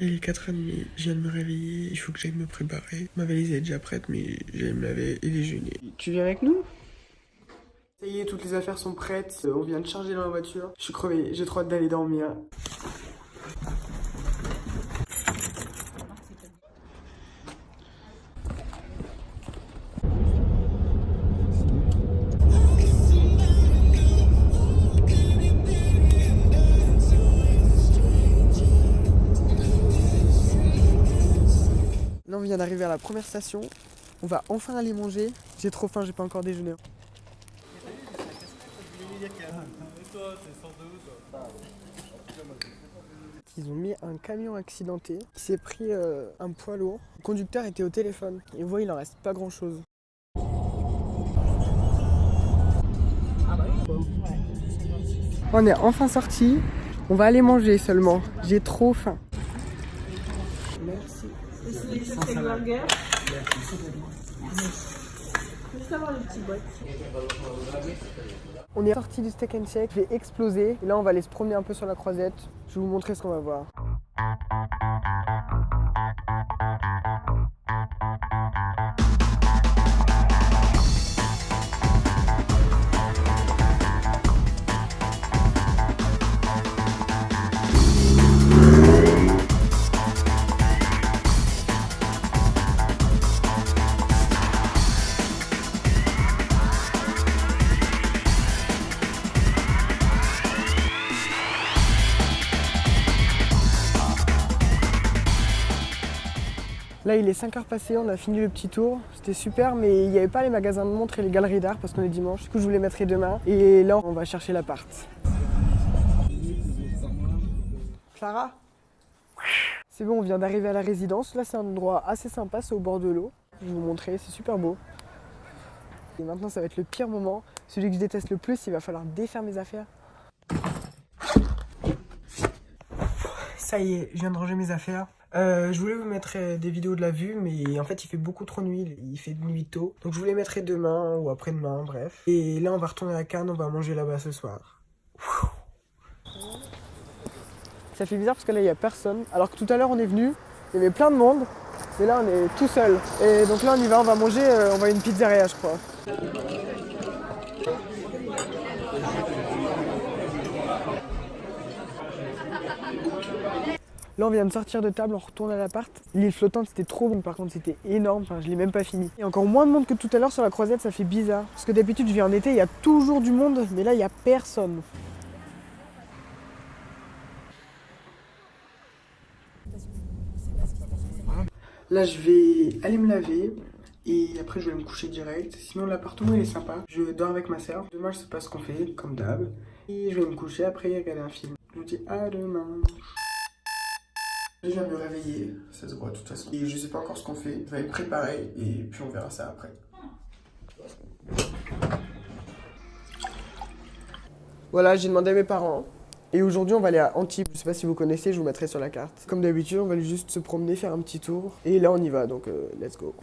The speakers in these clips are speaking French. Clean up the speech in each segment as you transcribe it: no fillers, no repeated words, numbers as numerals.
Il est 4h30, je viens de me réveiller, il faut que j'aille me préparer. Ma valise est déjà prête, mais j'allais me laver et déjeuner. Tu viens avec nous? Ça y est, toutes les affaires sont prêtes, on vient de charger dans la voiture. Je suis crevé, j'ai trop hâte d'aller dormir. Là, on vient d'arriver à la première station. On va enfin aller manger. J'ai trop faim, j'ai pas encore déjeuné. Ils ont mis un camion accidenté qui s'est pris un poids lourd. Le conducteur était au téléphone. Et vous voyez, il en reste pas grand chose. On est enfin sortis. On va aller manger seulement. J'ai trop faim. Merci. On est sorti du steak and shake, je vais exploser. Et là, on va aller se promener un peu sur la croisette. Je vais vous montrer ce qu'on va voir. Là, il est 5h passées, on a fini le petit tour. C'était super, mais il n'y avait pas les magasins de montres et les galeries d'art parce qu'on est dimanche. Du coup, je vous les mettrai demain. Et là, on va chercher l'appart. Clara ? C'est bon, on vient d'arriver à la résidence. Là, c'est un endroit assez sympa, c'est au bord de l'eau. Je vais vous montrer, c'est super beau. Et maintenant, ça va être le pire moment. Celui que je déteste le plus, il va falloir défaire mes affaires. Ça y est, je viens de ranger mes affaires. Je voulais vous mettre des vidéos de la vue, mais en fait il fait beaucoup trop nuit, il fait nuit tôt. Donc je vous les mettrai demain ou après-demain, bref. Et là on va retourner à Cannes, on va manger là-bas ce soir. Ça fait bizarre parce que là il n'y a personne, alors que tout à l'heure on est venu, il y avait plein de monde, mais là on est tout seul. Et donc là on y va, on va manger, on va à une pizzeria je crois. Là on vient de sortir de table, on retourne à l'appart. L'île flottante c'était trop bon, par contre c'était énorme, enfin je l'ai même pas fini. Il y a encore moins de monde que tout à l'heure sur la croisette, ça fait bizarre. Parce que d'habitude je viens en été, il y a toujours du monde, mais là il y a personne. Là je vais aller me laver et après je vais me coucher direct. Sinon l'appartement il est sympa, je dors avec ma sœur. Demain je sais pas ce qu'on fait, comme d'hab. Et je vais me coucher après et regarder un film. Je vous dis à demain. Je viens de me réveiller, ça se voit de toute façon. Et je sais pas encore ce qu'on fait, je vais me préparer et puis on verra ça après. Voilà, j'ai demandé à mes parents. Et aujourd'hui on va aller à Antibes, je sais pas si vous connaissez, je vous mettrai sur la carte. Comme d'habitude, on va aller juste se promener, faire un petit tour. Et là on y va, donc let's go.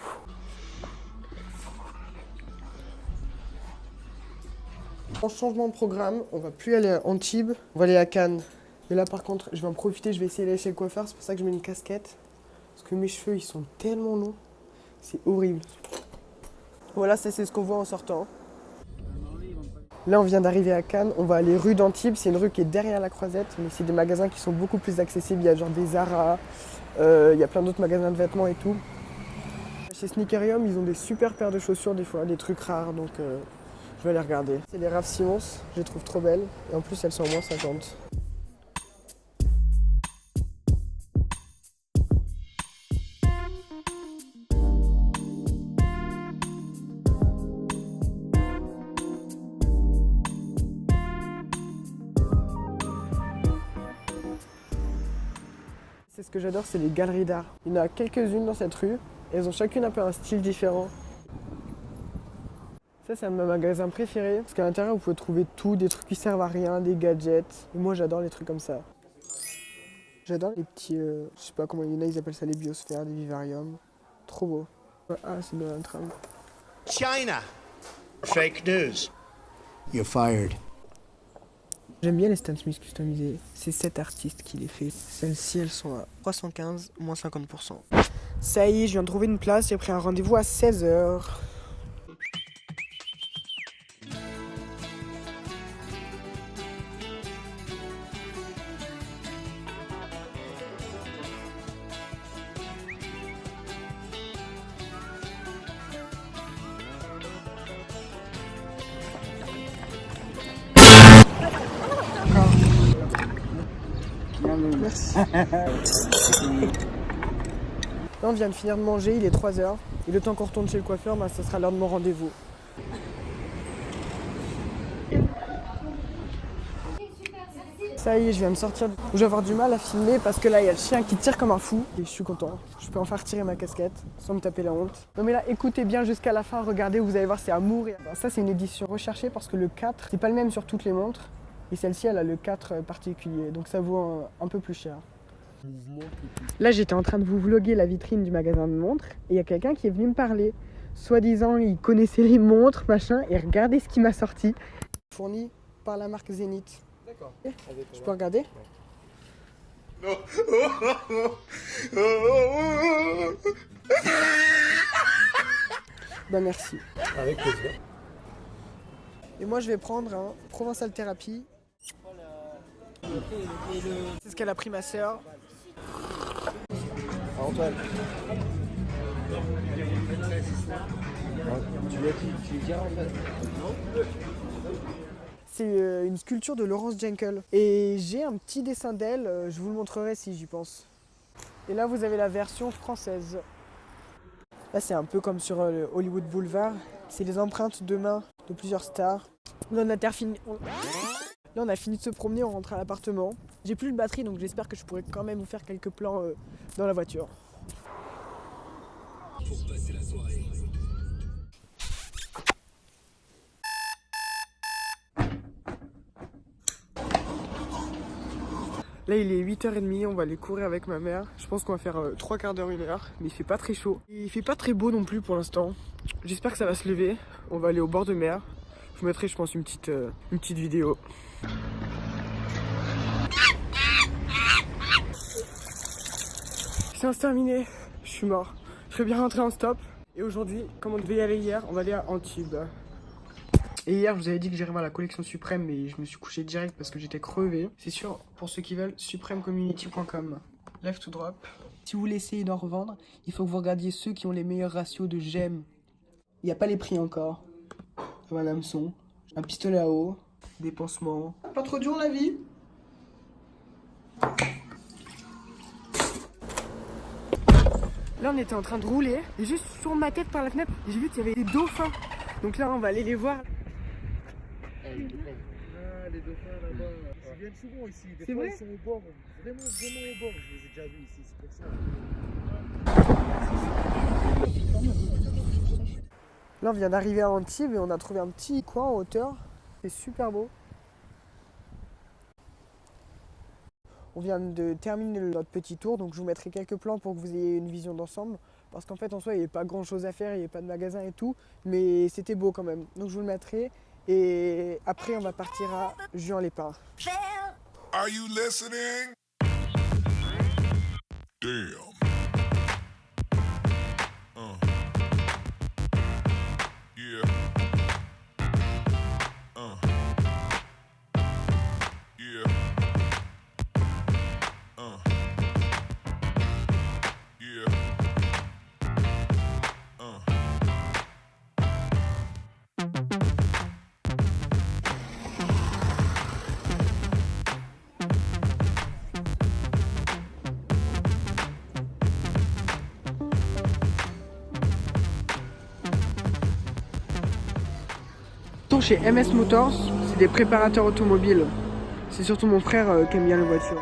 En changement de programme, on va plus aller à Antibes, on va aller à Cannes. Mais là par contre, je vais en profiter, je vais essayer d'aller chez le coiffeur, c'est pour ça que je mets une casquette. Parce que mes cheveux, ils sont tellement longs, c'est horrible. Voilà, ça c'est ce qu'on voit en sortant. Là, on vient d'arriver à Cannes, on va aller rue d'Antibes, c'est une rue qui est derrière la Croisette, mais c'est des magasins qui sont beaucoup plus accessibles, il y a genre des Zara, il y a plein d'autres magasins de vêtements et tout. Chez Sneakerium, ils ont des super paires de chaussures des fois, des trucs rares, donc je vais aller regarder. C'est les Raf Simons, je les trouve trop belles, et en plus elles sont au moins 50. C'est ce que j'adore, c'est les galeries d'art. Il y en a quelques-unes dans cette rue, et elles ont chacune un peu un style différent. Ça, c'est un de mes magasins préférés, parce qu'à l'intérieur, vous pouvez trouver tout, des trucs qui servent à rien, des gadgets. Et moi, j'adore les trucs comme ça. J'adore les petits, je sais pas comment il y en a, ils appellent ça les biosphères, des vivariums. Trop beau. Ah, c'est Donald Trump. China. Fake news. You're fired. J'aime bien les Stan Smith customisés. C'est 7 artistes qui les fait. Celles-ci, elles sont à 315, moins 50%. Ça y est, je viens de trouver une place. J'ai pris un rendez-vous à 16h. Merci. Là, on vient de finir de manger, il est 3h. Et le temps qu'on retourne chez le coiffeur, bah, ça sera l'heure de mon rendez-vous. Ça y est, je viens de sortir. Je vais avoir du mal à filmer parce que là, il y a le chien qui tire comme un fou. Et je suis content. Je peux enfin retirer ma casquette sans me taper la honte. Non mais là, écoutez bien jusqu'à la fin. Regardez, vous allez voir, c'est amour. Bah, ça, c'est une édition recherchée parce que le 4, c'est pas le même sur toutes les montres. Et celle-ci, elle a le 4 particulier. Donc ça vaut un peu plus cher. Là, j'étais en train de vous vlogger la vitrine du magasin de montres. Et il y a quelqu'un qui est venu me parler. Soi-disant, il connaissait les montres, machin. Et regardez ce qu'il m'a sorti. Fourni par la marque Zénith. D'accord. Je peux regarder? Non. Bah merci. Avec plaisir. Et moi je vais prendre un Provençal Thérapie. C'est ce qu'elle a pris ma sœur. Antoine. Tu lui diras en fait. C'est une sculpture de Laurence Jenkel. Et j'ai un petit dessin d'elle, je vous le montrerai si j'y pense. Et là vous avez la version française. Là c'est un peu comme sur le Hollywood Boulevard. C'est les empreintes de main de plusieurs stars. Là on a fini de se promener, on rentre à l'appartement. J'ai plus de batterie donc j'espère que je pourrai quand même vous faire quelques plans dans la voiture. Pour passer la soirée. Là il est 8h30, on va aller courir avec ma mère. Je pense qu'on va faire 3 quarts d'heure, 1 heure. Mais il fait pas très chaud. Il fait pas très beau non plus pour l'instant. J'espère que ça va se lever. On va aller au bord de mer. Je vous mettrai je pense une petite vidéo. Séance terminée. Je suis mort. Je serais bien rentré en stop. Et aujourd'hui, comme on devait y aller hier, on va aller à Antibes. Et hier, je vous avais dit que j'irais à la collection Suprême, mais je me suis couché direct parce que j'étais crevé. C'est sûr, pour ceux qui veulent, supremecommunity.com. Live to drop. Si vous voulez essayer d'en revendre, il faut que vous regardiez ceux qui ont les meilleurs ratios de j'aime. Il n'y a pas les prix encore. Un hameçon, un pistolet à eau, des pansements. Pas trop dur la vie. Là, on était en train de rouler, et juste sur ma tête par la fenêtre, j'ai vu qu'il y avait des dauphins. Donc là, on va aller les voir. Ah, les dauphins là-bas, ils viennent souvent ici. Des fois, ils sont au bord, vraiment au bord. Je les ai déjà vus ici, c'est pour ça. Là, on vient d'arriver à Antibes et on a trouvé un petit coin en hauteur. C'est super beau. On vient de terminer notre petit tour, donc je vous mettrai quelques plans pour que vous ayez une vision d'ensemble. Parce qu'en fait, en soi, il n'y avait pas grand chose à faire, il n'y avait pas de magasin et tout. Mais c'était beau quand même. Donc je vous le mettrai. Et après, on va partir à Juan-les-Pins. Are you listening? Damn. Yeah. Yeah. Yeah. Chez MS Motors, c'est des préparateurs automobiles. C'est surtout mon frère qui aime bien les voitures.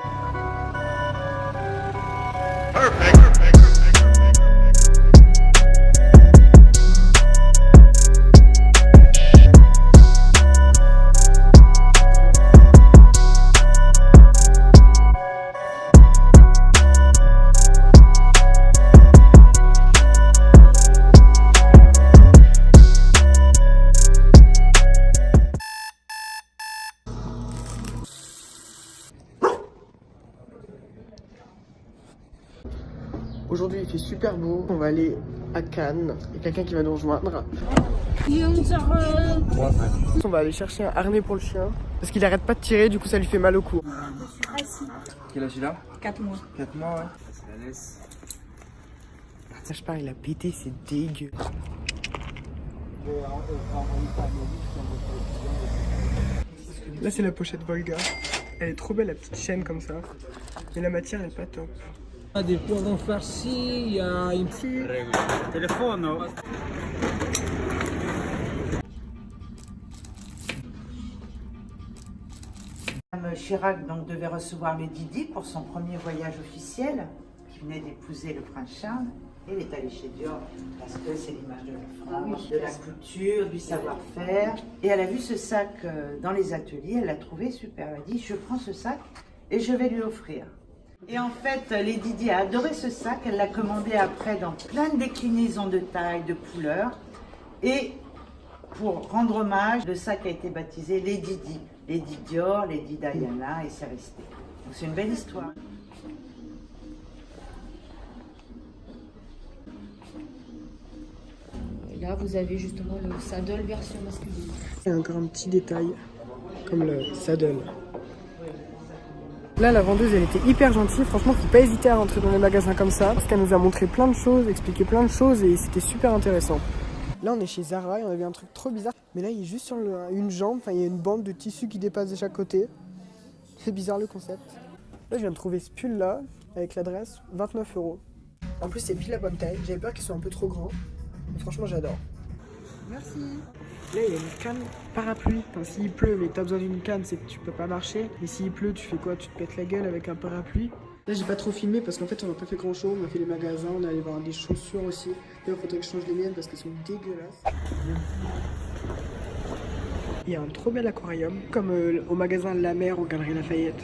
Aujourd'hui, il fait super beau. On va aller à Cannes. Il y a quelqu'un qui va nous rejoindre. On va aller chercher un harnais pour le chien. Parce qu'il arrête pas de tirer, du coup ça lui fait mal au cou. Quel âge il a? 4 mois. 4 mois, ouais. Ça la laisse. Ça, je parle, il a pété, c'est dégueu. Là, c'est la pochette Volga. Elle est trop belle, la petite chaîne comme ça. Mais la matière, elle est pas top. Des poivrons farcis, il y a une téléphone. Madame Chirac donc, devait recevoir le Didi pour son premier voyage officiel, qui venait d'épouser le prince Charles. Et il est allé chez Dior parce que c'est l'image de la France, de la couture, du savoir-faire. Et elle a vu ce sac dans les ateliers, elle l'a trouvé super. Elle a dit, je prends ce sac et je vais lui offrir. Et en fait, Lady Di a adoré ce sac, elle l'a commandé après dans plein de déclinaisons de tailles, de couleurs. Et pour rendre hommage, le sac a été baptisé Lady Di. Lady Dior, Lady Diana, et c'est resté. Donc c'est une belle histoire. Là, vous avez justement le saddle version masculine. Il y a encore un petit détail, comme le saddle. Là, la vendeuse, elle était hyper gentille. Franchement, faut pas hésiter à rentrer dans les magasins comme ça. Parce qu'elle nous a montré plein de choses, expliqué plein de choses et c'était super intéressant. Là, on est chez Zara et on avait un truc trop bizarre. Mais là, il est juste sur une jambe. Enfin, il y a une bande de tissu qui dépasse de chaque côté. C'est bizarre le concept. Là, je viens de trouver ce pull-là avec l'adresse 29 €. En plus, c'est pile la bonne taille. J'avais peur qu'il soit un peu trop grand. Mais franchement, j'adore. Merci. Là, il y a une canne parapluie. Enfin, s'il pleut, mais que t'as besoin d'une canne, c'est que tu peux pas marcher. Et s'il pleut, tu fais quoi? Tu te pètes la gueule avec un parapluie. Là, j'ai pas trop filmé parce qu'en fait, on n'a pas fait grand chose. On a fait les magasins, on est allé voir des chaussures aussi. D'ailleurs, il faudrait que je change les miennes parce qu'elles sont dégueulasses. Il y a un trop bel aquarium, comme au magasin La Mer, aux Galeries Lafayette.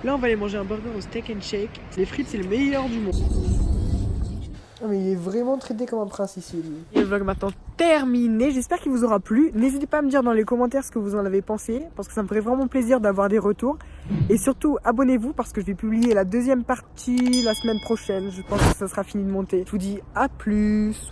Là, on va aller manger un burger au Steak and Shake. Les frites, c'est le meilleur du monde. Oh, mais il est vraiment traité comme un prince ici, lui. Et le vlog maintenant terminé. J'espère qu'il vous aura plu. N'hésitez pas à me dire dans les commentaires ce que vous en avez pensé, parce que ça me ferait vraiment plaisir d'avoir des retours. Et surtout, abonnez-vous, parce que je vais publier la deuxième partie la semaine prochaine. Je pense que ça sera fini de monter. Je vous dis à plus.